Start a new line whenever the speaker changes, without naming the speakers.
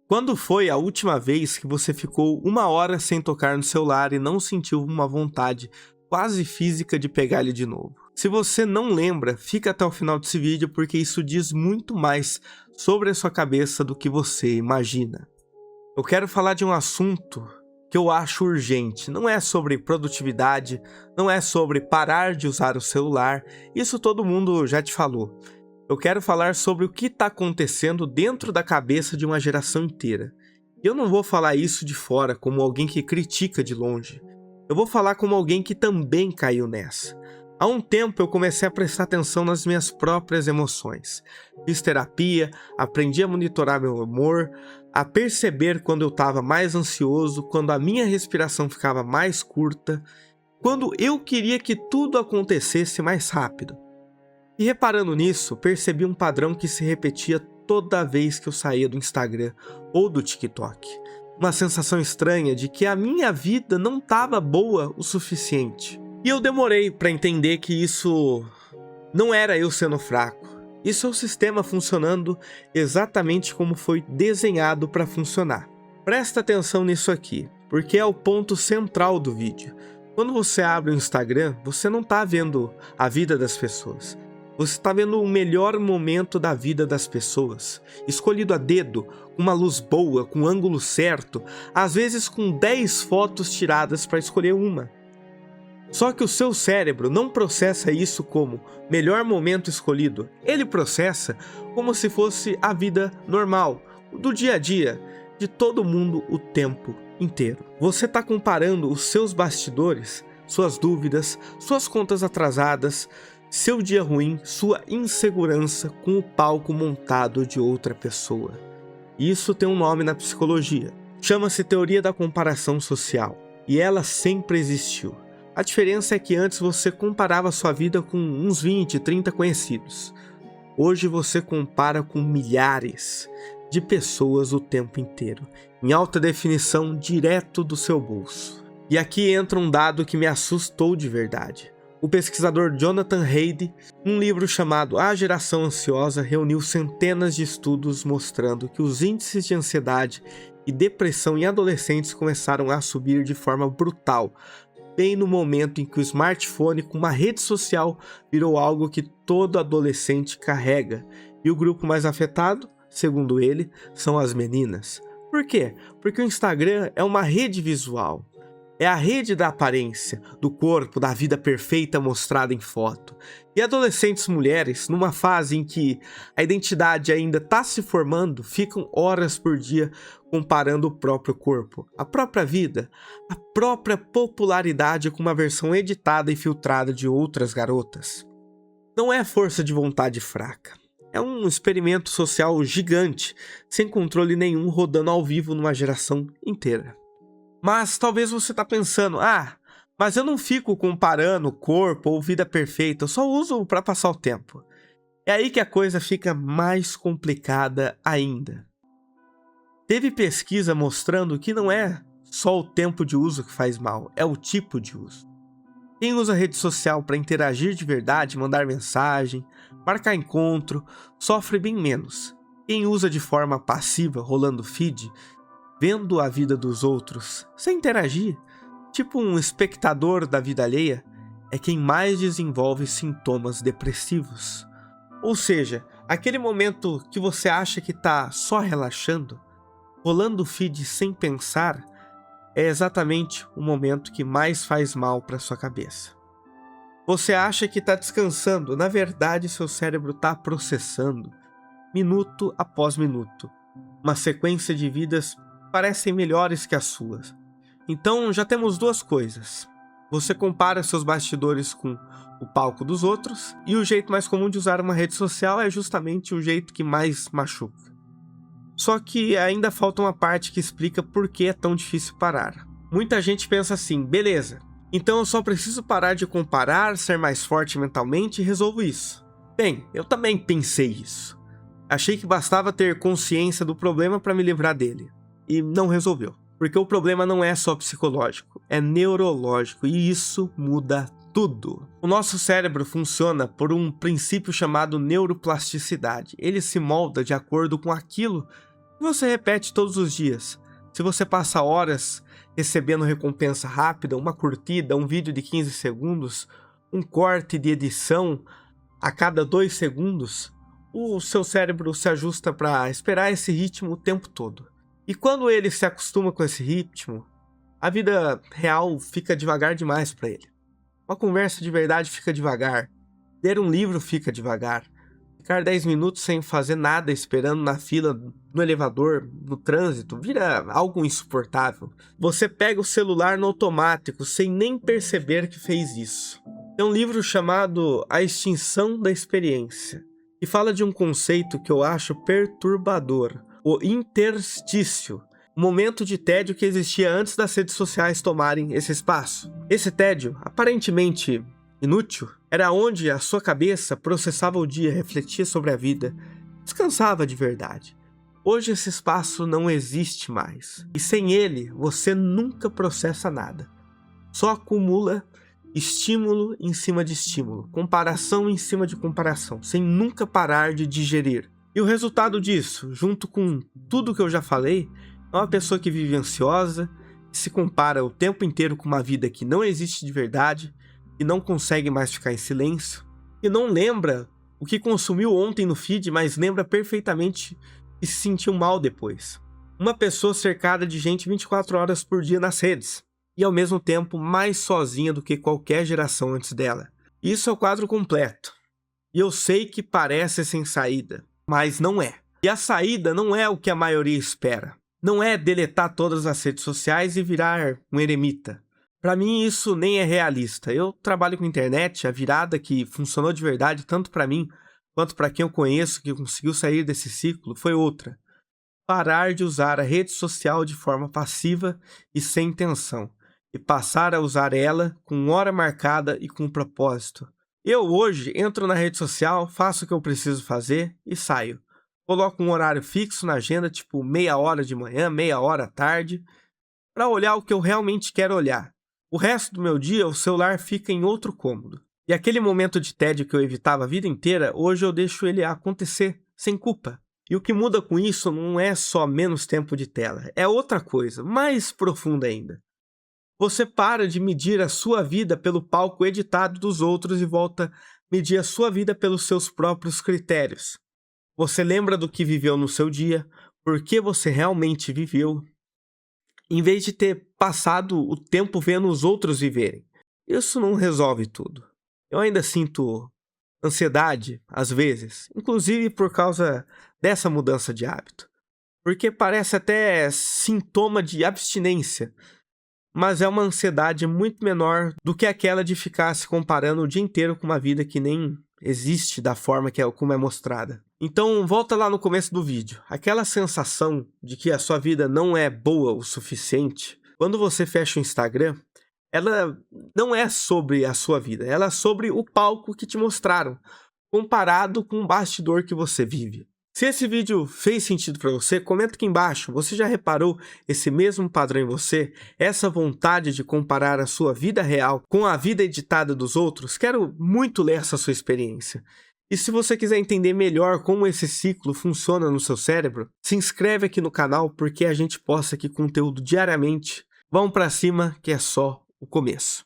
Quando foi a última vez que você ficou 1 hora sem tocar no celular e não sentiu uma vontade quase física de pegar ele de novo? Se você não lembra, fica até o final desse vídeo porque isso diz muito mais sobre a sua cabeça do que você imagina. Eu quero falar de um assunto que eu acho urgente. Não é sobre produtividade, não é sobre parar de usar o celular, isso todo mundo já te falou. Eu quero falar sobre o que está acontecendo dentro da cabeça de uma geração inteira. E eu não vou falar isso de fora como alguém que critica de longe. Eu vou falar como alguém que também caiu nessa. Há um tempo eu comecei a prestar atenção nas minhas próprias emoções. Fiz terapia, aprendi a monitorar meu humor, a perceber quando eu estava mais ansioso, quando a minha respiração ficava mais curta, quando eu queria que tudo acontecesse mais rápido. E reparando nisso, percebi um padrão que se repetia toda vez que eu saía do Instagram ou do TikTok. Uma sensação estranha de que a minha vida não estava boa o suficiente. E eu demorei para entender que isso não era eu sendo fraco. Isso é o sistema funcionando exatamente como foi desenhado para funcionar. Presta atenção nisso aqui, porque é o ponto central do vídeo. Quando você abre o Instagram, você não está vendo a vida das pessoas. Você está vendo o melhor momento da vida das pessoas, escolhido a dedo, com uma luz boa, com o ângulo certo, às vezes com 10 fotos tiradas para escolher uma. Só que o seu cérebro não processa isso como melhor momento escolhido, ele processa como se fosse a vida normal, do dia a dia, de todo mundo o tempo inteiro. Você está comparando os seus bastidores, suas dúvidas, suas contas atrasadas, seu dia ruim, sua insegurança com o palco montado de outra pessoa. Isso tem um nome na psicologia. Chama-se teoria da comparação social. E ela sempre existiu. A diferença é que antes você comparava sua vida com uns 20, 30 conhecidos. Hoje você compara com milhares de pessoas o tempo inteiro, em alta definição direto do seu bolso. E aqui entra um dado que me assustou de verdade. O pesquisador Jonathan Haidt, num livro chamado A Geração Ansiosa, reuniu centenas de estudos mostrando que os índices de ansiedade e depressão em adolescentes começaram a subir de forma brutal, bem no momento em que o smartphone com uma rede social virou algo que todo adolescente carrega. E o grupo mais afetado, segundo ele, são as meninas. Por quê? Porque o Instagram é uma rede visual. É a rede da aparência, do corpo, da vida perfeita mostrada em foto. E adolescentes mulheres, numa fase em que a identidade ainda está se formando, ficam horas por dia comparando o próprio corpo, a própria vida, a própria popularidade com uma versão editada e filtrada de outras garotas. Não é força de vontade fraca. É um experimento social gigante, sem controle nenhum, rodando ao vivo numa geração inteira. Mas talvez você está pensando, mas eu não fico comparando corpo ou vida perfeita, eu só uso para passar o tempo. É aí que a coisa fica mais complicada ainda. Teve pesquisa mostrando que não é só o tempo de uso que faz mal, é o tipo de uso. Quem usa rede social para interagir de verdade, mandar mensagem, marcar encontro, sofre bem menos. Quem usa de forma passiva, rolando feed, vendo a vida dos outros, sem interagir, tipo um espectador da vida alheia, é quem mais desenvolve sintomas depressivos. Ou seja, aquele momento que você acha que está só relaxando, rolando o feed sem pensar, é exatamente o momento que mais faz mal para sua cabeça. Você acha que está descansando, na verdade seu cérebro está processando, minuto após minuto, uma sequência de vidas parecem melhores que as suas. Então já temos duas coisas. Você compara seus bastidores com o palco dos outros, e o jeito mais comum de usar uma rede social é justamente o jeito que mais machuca. Só que ainda falta uma parte que explica por que é tão difícil parar. Muita gente pensa assim, beleza, então eu só preciso parar de comparar, ser mais forte mentalmente e resolvo isso. Bem, eu também pensei isso. Achei que bastava ter consciência do problema para me livrar dele. E não resolveu. Porque o problema não é só psicológico, é neurológico e isso muda tudo. O nosso cérebro funciona por um princípio chamado neuroplasticidade. Ele se molda de acordo com aquilo Você repete todos os dias. Se você passa horas recebendo recompensa rápida, uma curtida, um vídeo de 15 segundos, um corte de edição a cada 2 segundos, o seu cérebro se ajusta para esperar esse ritmo o tempo todo. E quando ele se acostuma com esse ritmo, a vida real fica devagar demais para ele. Uma conversa de verdade fica devagar. Ler um livro fica devagar. Ficar 10 minutos sem fazer nada esperando na fila, no elevador, no trânsito, vira algo insuportável. Você pega o celular no automático sem nem perceber que fez isso. Tem um livro chamado A Extinção da Experiência, que fala de um conceito que eu acho perturbador, o interstício, o momento de tédio que existia antes das redes sociais tomarem esse espaço. Esse tédio, aparentemente inútil, era onde a sua cabeça processava o dia, refletia sobre a vida, descansava de verdade. Hoje esse espaço não existe mais, e sem ele você nunca processa nada. Só acumula estímulo em cima de estímulo, comparação em cima de comparação, sem nunca parar de digerir. E o resultado disso, junto com tudo que eu já falei, é uma pessoa que vive ansiosa, que se compara o tempo inteiro com uma vida que não existe de verdade, que não consegue mais ficar em silêncio, que não lembra o que consumiu ontem no feed, mas lembra perfeitamente que se sentiu mal depois. Uma pessoa cercada de gente 24 horas por dia nas redes, e ao mesmo tempo mais sozinha do que qualquer geração antes dela. Isso é o quadro completo. E eu sei que parece sem saída, mas não é. E a saída não é o que a maioria espera. Não é deletar todas as redes sociais e virar um eremita. Para mim isso nem é realista. Eu trabalho com internet, a virada que funcionou de verdade tanto para mim quanto para quem eu conheço que conseguiu sair desse ciclo foi outra. Parar de usar a rede social de forma passiva e sem intenção, e passar a usar ela com hora marcada e com propósito. Eu hoje entro na rede social, faço o que eu preciso fazer e saio. Coloco um horário fixo na agenda, tipo meia hora de manhã, meia hora à tarde, para olhar o que eu realmente quero olhar. O resto do meu dia, o celular fica em outro cômodo. E aquele momento de tédio que eu evitava a vida inteira, hoje eu deixo ele acontecer, sem culpa. E o que muda com isso não é só menos tempo de tela, é outra coisa, mais profunda ainda. Você para de medir a sua vida pelo palco editado dos outros e volta a medir a sua vida pelos seus próprios critérios. Você lembra do que viveu no seu dia, por que você realmente viveu, em vez de ter passado o tempo vendo os outros viverem. Isso não resolve tudo. Eu ainda sinto ansiedade, às vezes, inclusive por causa dessa mudança de hábito. Porque parece até sintoma de abstinência, mas é uma ansiedade muito menor do que aquela de ficar se comparando o dia inteiro com uma vida que nem existe da forma como é mostrada. Então volta lá no começo do vídeo. Aquela sensação de que a sua vida não é boa o suficiente, quando você fecha o Instagram, ela não é sobre a sua vida, ela é sobre o palco que te mostraram, comparado com o bastidor que você vive. Se esse vídeo fez sentido para você, comenta aqui embaixo. Você já reparou esse mesmo padrão em você? Essa vontade de comparar a sua vida real com a vida editada dos outros? Quero muito ler essa sua experiência. E se você quiser entender melhor como esse ciclo funciona no seu cérebro, se inscreve aqui no canal porque a gente posta aqui conteúdo diariamente. Vamos para cima que é só o começo.